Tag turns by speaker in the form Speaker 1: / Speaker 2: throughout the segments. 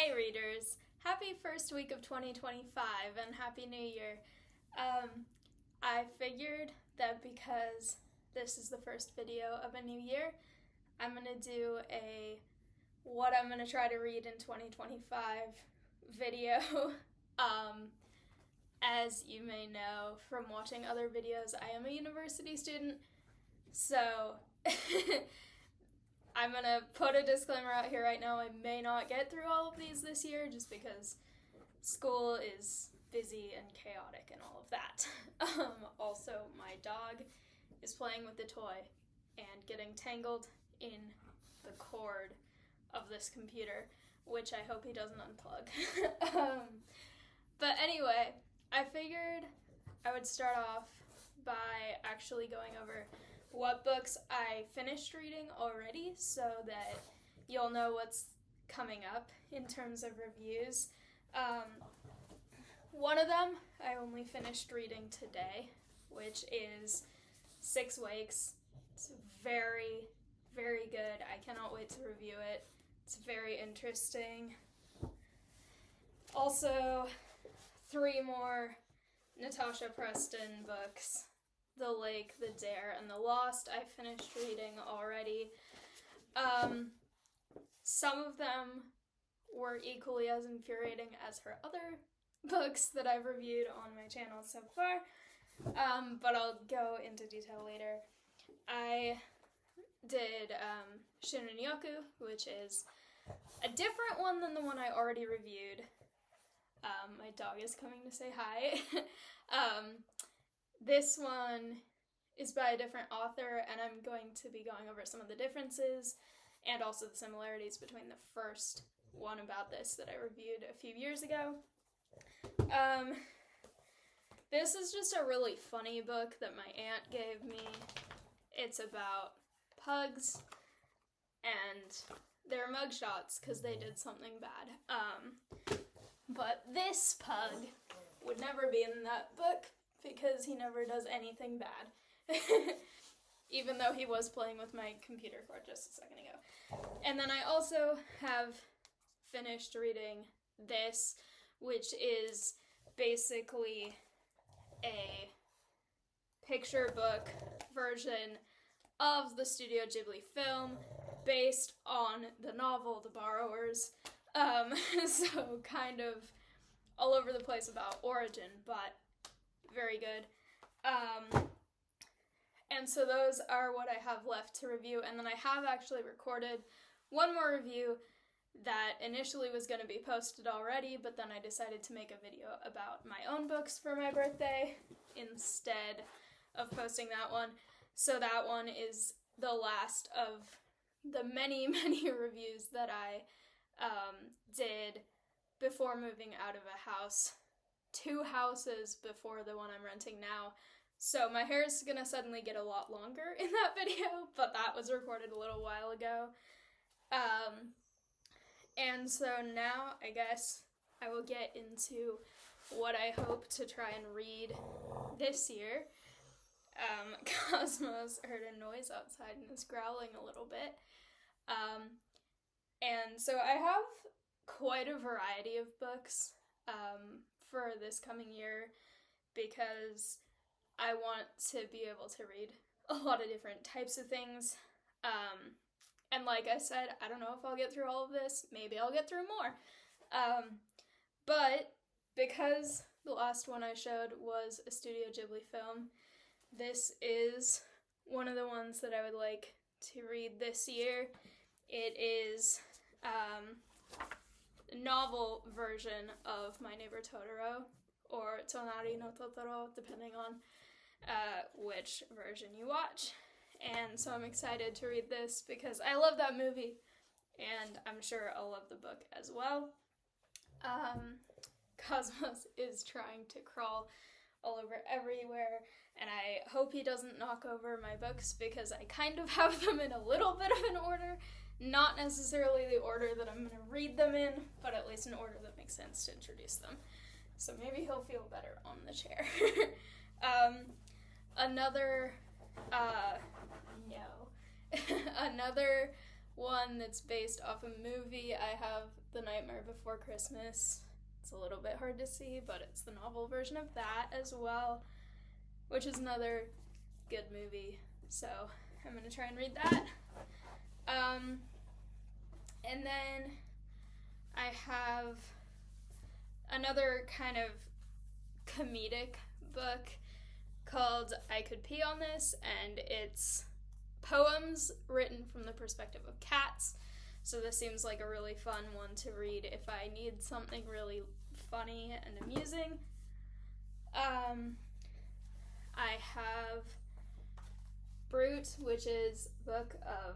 Speaker 1: Hey readers, happy first week of 2025 and happy new year. I figured that because this is the first video of a new year, I'm going to do a what I'm going to try to read in 2025 video. As you may know from watching other videos, I am a university student, so I'm gonna put a disclaimer out here right now. I may not get through all of these this year just because school is busy and chaotic and all of that. Also, my dog is playing with the toy and getting tangled in the cord of this computer, which I hope he doesn't unplug. But anyway, I figured I would start off by actually going over what books I finished reading already so that you'll know what's coming up in terms of reviews. One of them I only finished reading today, which is Six Wakes. It's very, very good. I cannot wait to review it. It's very interesting. Also, 3 more Natasha Preston books. The Lake, The Dare, and The Lost I finished reading already. Some of them were equally as infuriating as her other books that I've reviewed on my channel so far, but I'll go into detail later. I did Shinrin-yoku, which is a different one than the one I already reviewed. My dog is coming to say hi. This one is by a different author, and I'm going to be going over some of the differences and also the similarities between the first one about this that I reviewed a few years ago. This is just a really funny book that my aunt gave me. It's about pugs, and they're mugshots because they did something bad. But this pug would never be in that book because he never does anything bad. Even though he was playing with my computer cord just a second ago. And then I also have finished reading this, which is basically a picture book version of the Studio Ghibli film based on the novel The Borrowers. So kind of all over the place about origin, but very good. And so those are what I have left to review, and then I have actually recorded one more review that initially was going to be posted already, but then I decided to make a video about my own books for my birthday instead of posting that one. So that one is the last of the many, many reviews that I did before moving out of a house. 2 houses before the one I'm renting now. So my hair is gonna suddenly get a lot longer in that video, but that was recorded a little while ago. And so now I guess I will get into what I hope to try and read this year. Cosmos heard a noise outside and is growling a little bit. And so I have quite a variety of books for this coming year because I want to be able to read a lot of different types of things. And like I said, I don't know if I'll get through all of this. Maybe I'll get through more. But because the last one I showed was a Studio Ghibli film, this is one of the ones that I would like to read this year. It is a novel version of My Neighbor Totoro, or Tonari no Totoro, depending on which version you watch. And so I'm excited to read this because I love that movie, and I'm sure I'll love the book as well. Cosmos is trying to crawl all over everywhere, and I hope he doesn't knock over my books because I kind of have them in a little bit of an order. Not necessarily the order that I'm going to read them in, but at least an order that makes sense to introduce them. So maybe he'll feel better on the chair. Another one that's based off a movie I have The Nightmare Before Christmas. It's a little bit hard to see, but it's the novel version of that as well, which is another good movie. So I'm going to try and read that. And then I have another kind of comedic book called I Could Pee on This, and it's poems written from the perspective of cats. So this seems like a really fun one to read if I need something really funny and amusing. I have Brute, which is a book of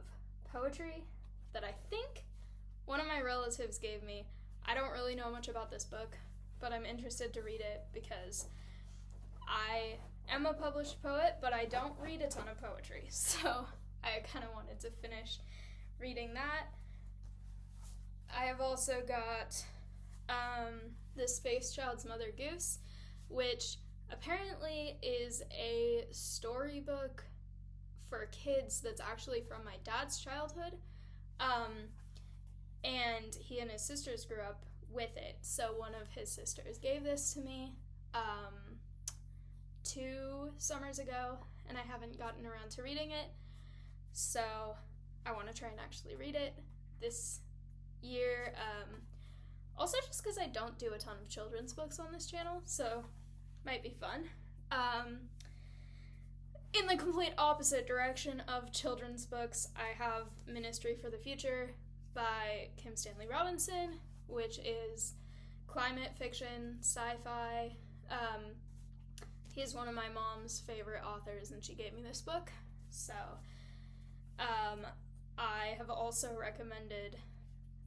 Speaker 1: poetry that I think one of my relatives gave me. I don't really know much about this book, but I'm interested to read it because I am a published poet, but I don't read a ton of poetry, so I kind of wanted to finish reading that. I have also got The Space Child's Mother Goose, which apparently is a storybook for kids that's actually from my dad's childhood. And he and his sisters grew up with it. So one of his sisters gave this to me 2 summers ago, and I haven't gotten around to reading it. So I want to try and actually read it this year. Also just because I don't do a ton of children's books on this channel, so might be fun. In the complete opposite direction of children's books, I have Ministry for the Future by Kim Stanley Robinson, which is climate fiction, sci-fi. He's one of my mom's favorite authors, and she gave me this book. So I have also recommended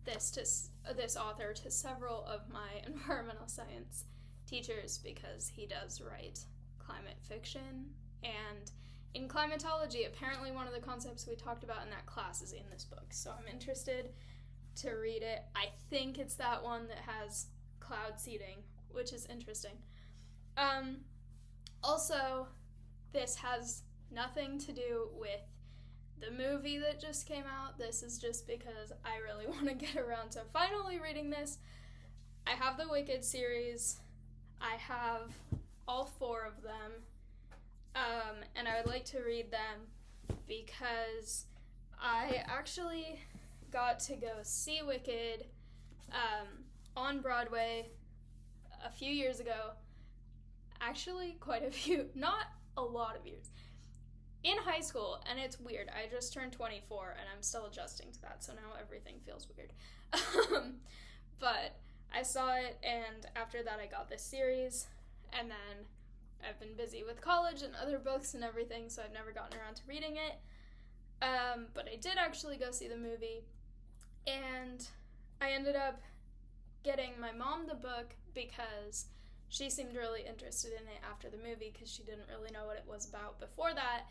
Speaker 1: this author to several of my environmental science teachers because he does write climate fiction. And in climatology, apparently one of the concepts we talked about in that class is in this book. So I'm interested to read it. I think it's that one that has cloud seeding, which is interesting. Also, this has nothing to do with the movie that just came out. This is just because I really want to get around to finally reading this. I have the Wicked series. I have all 4 of them. And I would like to read them because I actually got to go see Wicked on Broadway a few years ago. Actually, quite a few, not a lot of years. In high school, and it's weird. I just turned 24 and I'm still adjusting to that, so now everything feels weird. But I saw it, and after that I got this series, and then I've been busy with college and other books and everything, so I've never gotten around to reading it. But I did actually go see the movie, and I ended up getting my mom the book because she seemed really interested in it after the movie because she didn't really know what it was about before that.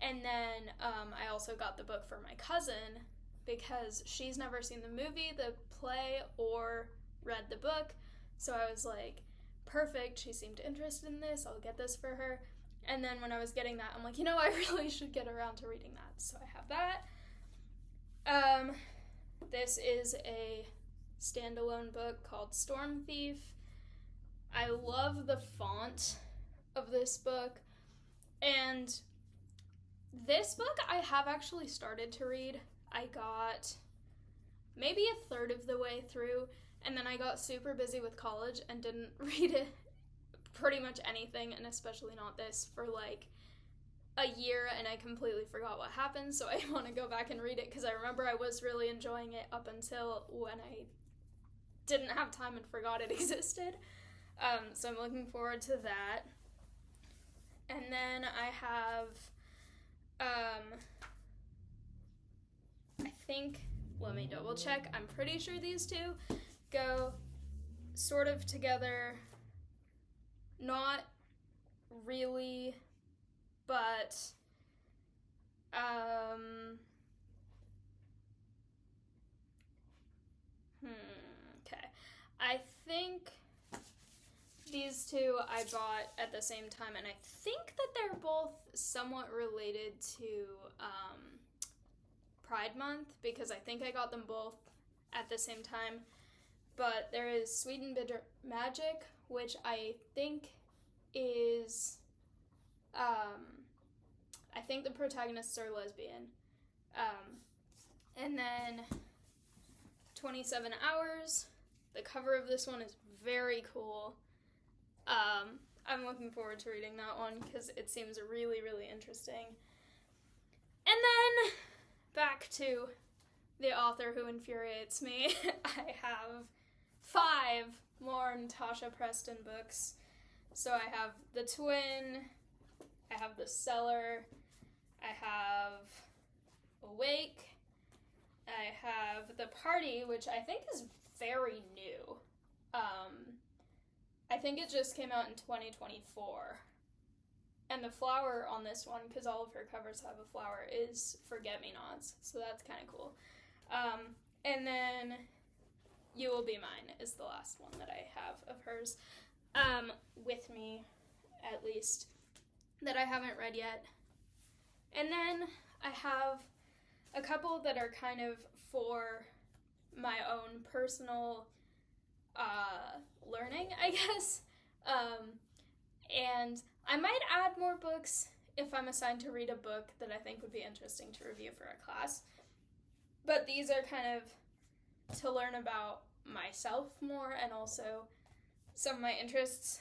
Speaker 1: And then I also got the book for my cousin because she's never seen the movie, the play, or read the book. So I was like, perfect, she seemed interested in this, I'll get this for her. And then when I was getting that, I'm like, I really should get around to reading that. So I have that. This is a standalone book called Storm Thief. I love the font of this book, and this book I have actually started to read. I got maybe a third of the way through, and then I got super busy with college and didn't read it, pretty much anything, and especially not this, for like a year, and I completely forgot what happened, so I want to go back and read it because I remember I was really enjoying it up until when I didn't have time and forgot it existed. So I'm looking forward to that. And then I have, I think, let me double check. I'm pretty sure these 2 go sort of together. Not really, but, okay. I think these 2 I bought at the same time, and I think that they're both somewhat related to Pride Month, because I think I got them both at the same time. But there is Sweet and Bitter Magic, which I think is, I think the protagonists are lesbian. And then 27 Hours. The cover of this one is very cool. I'm looking forward to reading that one because it seems really, really interesting. And then back to the author who infuriates me. I have 5 more Natasha Preston books. So I have The Twin, I have The Cellar, I have Awake, I have The Party, which I think is very new. I think it just came out in 2024. And the flower on this one, because all of her covers have a flower, is Forget-Me-Nots. So that's kind of cool. And then You Will Be Mine is the last one that I have of hers. With me, at least, that I haven't read yet. And then I have a couple that are kind of for my own personal learning, I guess. And I might add more books if I'm assigned to read a book that I think would be interesting to review for a class. But these are kind of to learn about myself more and also some of my interests.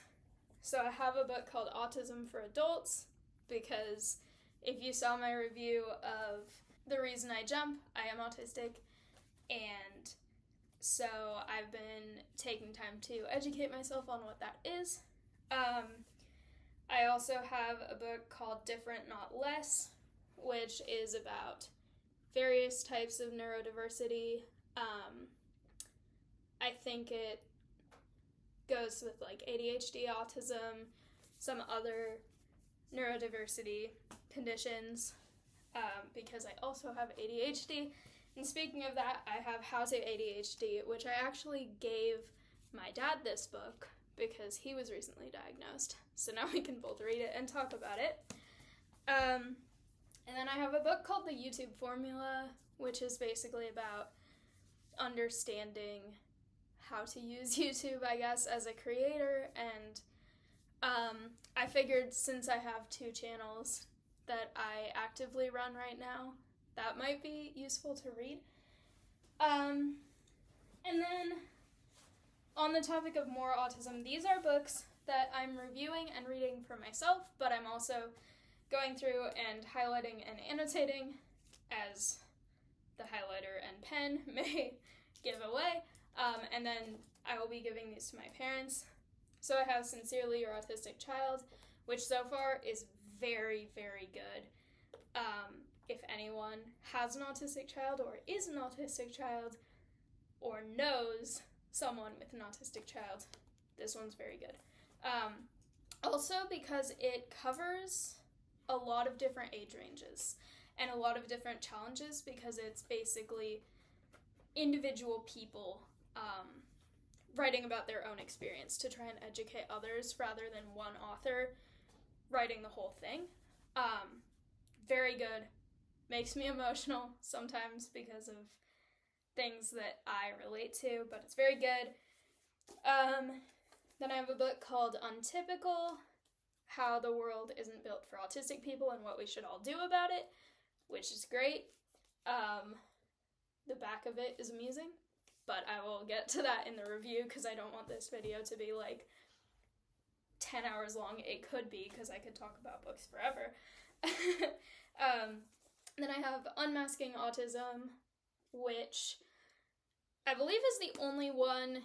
Speaker 1: So I have a book called Autism for Adults, because if you saw my review of The Reason I Jump, I am autistic, and so I've been taking time to educate myself on what that is. I also have a book called Different Not Less, which is about various types of neurodiversity. I think it goes with like ADHD, autism, some other neurodiversity conditions, because I also have ADHD. And speaking of that, I have How to ADHD, which I actually gave my dad this book because he was recently diagnosed. So now we can both read it and talk about it. And then I have a book called The YouTube Formula, which is basically about understanding how to use YouTube, I guess, as a creator. And I figured since I have 2 channels that I actively run right now, that might be useful to read. And then on the topic of more autism, these are books that I'm reviewing and reading for myself, but I'm also going through and highlighting and annotating, as the highlighter and pen may give away. And then I will be giving these to my parents. So I have Sincerely Your Autistic Child, which so far is very, very good. If anyone has an autistic child or is an autistic child or knows someone with an autistic child, this one's very good. Also because it covers a lot of different age ranges and a lot of different challenges, because it's basically individual people writing about their own experience to try and educate others rather than one author writing the whole thing. Very good. Makes me emotional sometimes because of things that I relate to, but it's very good. Then I have a book called Untypical, How the World Isn't Built for Autistic People and What We Should All Do About It, which is great. The back of it is amusing, but I will get to that in the review because I don't want this video to be like 10 hours long. It could be, because I could talk about books forever. Then I have Unmasking Autism, which I believe is the only one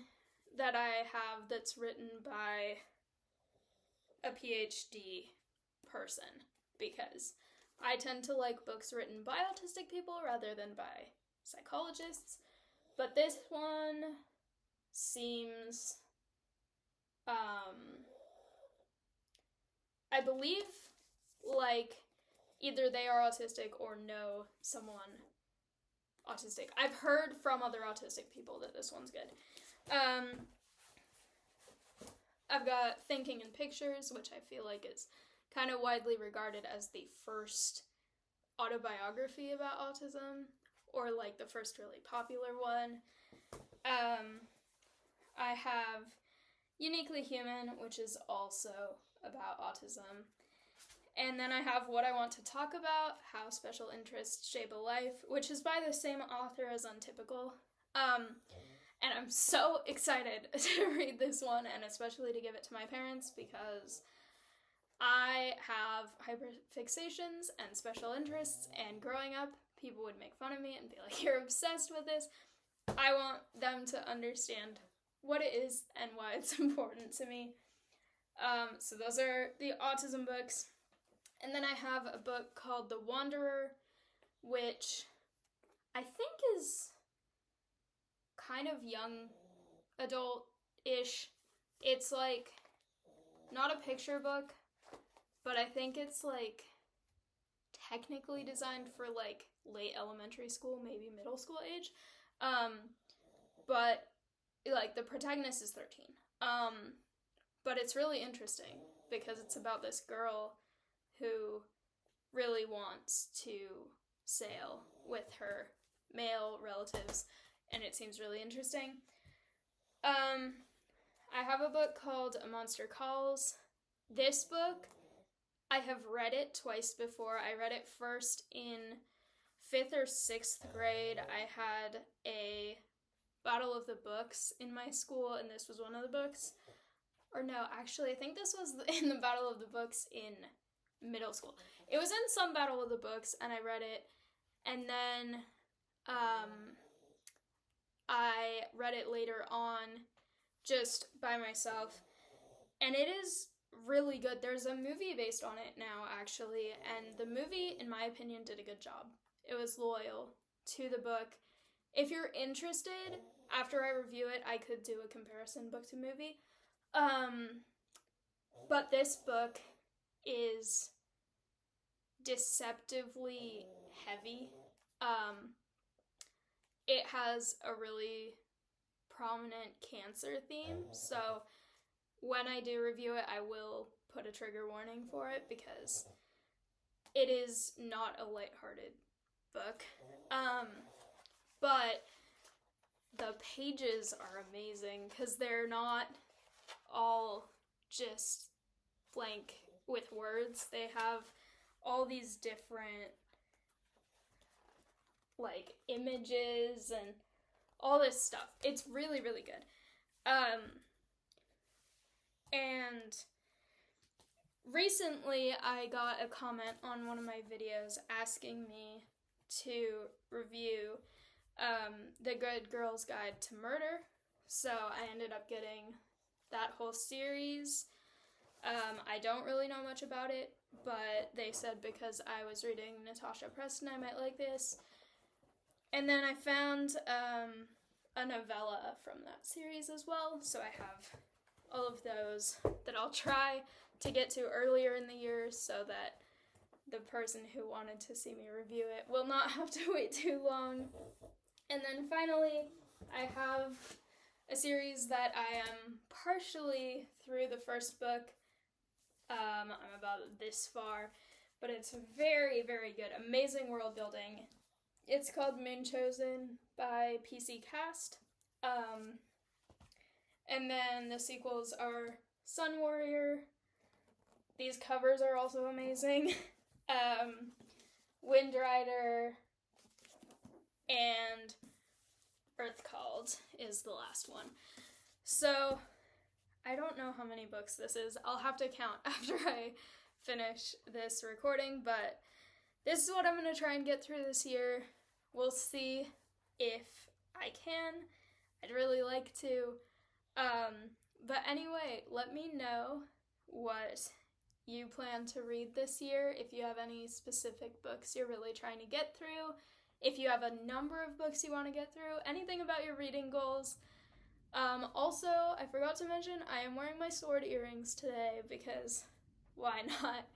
Speaker 1: that I have that's written by a PhD person, because I tend to like books written by autistic people rather than by psychologists. But this one seems, I believe, like either they are autistic or know someone autistic. I've heard from other autistic people that this one's good. I've got Thinking in Pictures, which I feel like is kind of widely regarded as the first autobiography about autism, or like the first really popular one. have Uniquely Human, which is also about autism. And then I have What I Want to Talk About, How Special Interests Shape a Life, which is by the same author as Untypical. And I'm so excited to read this one, and especially to give it to my parents, because I have hyperfixations and special interests, and growing up, people would make fun of me and be like, you're obsessed with this. I want them to understand what it is and why it's important to me. So those are the autism books. And then I have a book called The Wanderer, which I think is kind of young adult-ish. It's like not a picture book, but I think it's like technically designed for like late elementary school, maybe middle school age. But like the protagonist is 13. But it's really interesting because it's about this girl who really wants to sail with her male relatives, and it seems really interesting. I have a book called A Monster Calls. This book, I have read it twice before. I read it first in 5th or 6th grade. I had a Battle of the Books in my school, and this was one of the books. Or no, actually, I think this was in the Battle of the Books in middle school. It was in some Battle of the Books, and I read it, and then I read it later on just by myself, and it is really good. There's a movie based on it now, actually, and the movie, in my opinion, did a good job. It was loyal to the book. If you're interested, after I review it, I could do a comparison book to movie. But this book is deceptively heavy. It has a really prominent cancer theme, so when I do review it, I will put a trigger warning for it because it is not a lighthearted book. But the pages are amazing because they're not all just blank with words. They have all these different like images and all this stuff. It's really, really good. And recently I got a comment on one of my videos asking me to review The Good Girl's Guide to Murder. So I ended up getting that whole series. I don't really know much about it, but they said because I was reading Natasha Preston, I might like this. And then I found a novella from that series as well, so I have all of those that I'll try to get to earlier in the year so that the person who wanted to see me review it will not have to wait too long. And then finally, I have a series that I am partially through the first book. I'm about this far, but it's very, very good. Amazing world building. It's called Moonchosen by PC Cast. And then the sequels are Sun Warrior. These covers are also amazing. Wind Rider and Earth Called is the last one. So I don't know how many books this is. I'll have to count after I finish this recording, but this is what I'm going to try and get through this year. We'll see if I can. I'd really like to. But anyway, let me know what you plan to read this year, if you have any specific books you're really trying to get through, if you have a number of books you want to get through, anything about your reading goals. Also, I forgot to mention, I am wearing my sword earrings today because why not?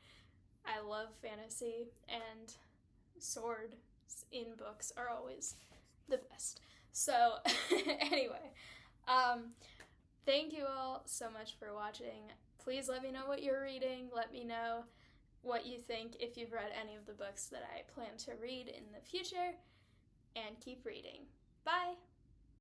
Speaker 1: I love fantasy, and swords in books are always the best. So, anyway, thank you all so much for watching. Please let me know what you're reading. Let me know what you think if you've read any of the books that I plan to read in the future. And keep reading. Bye!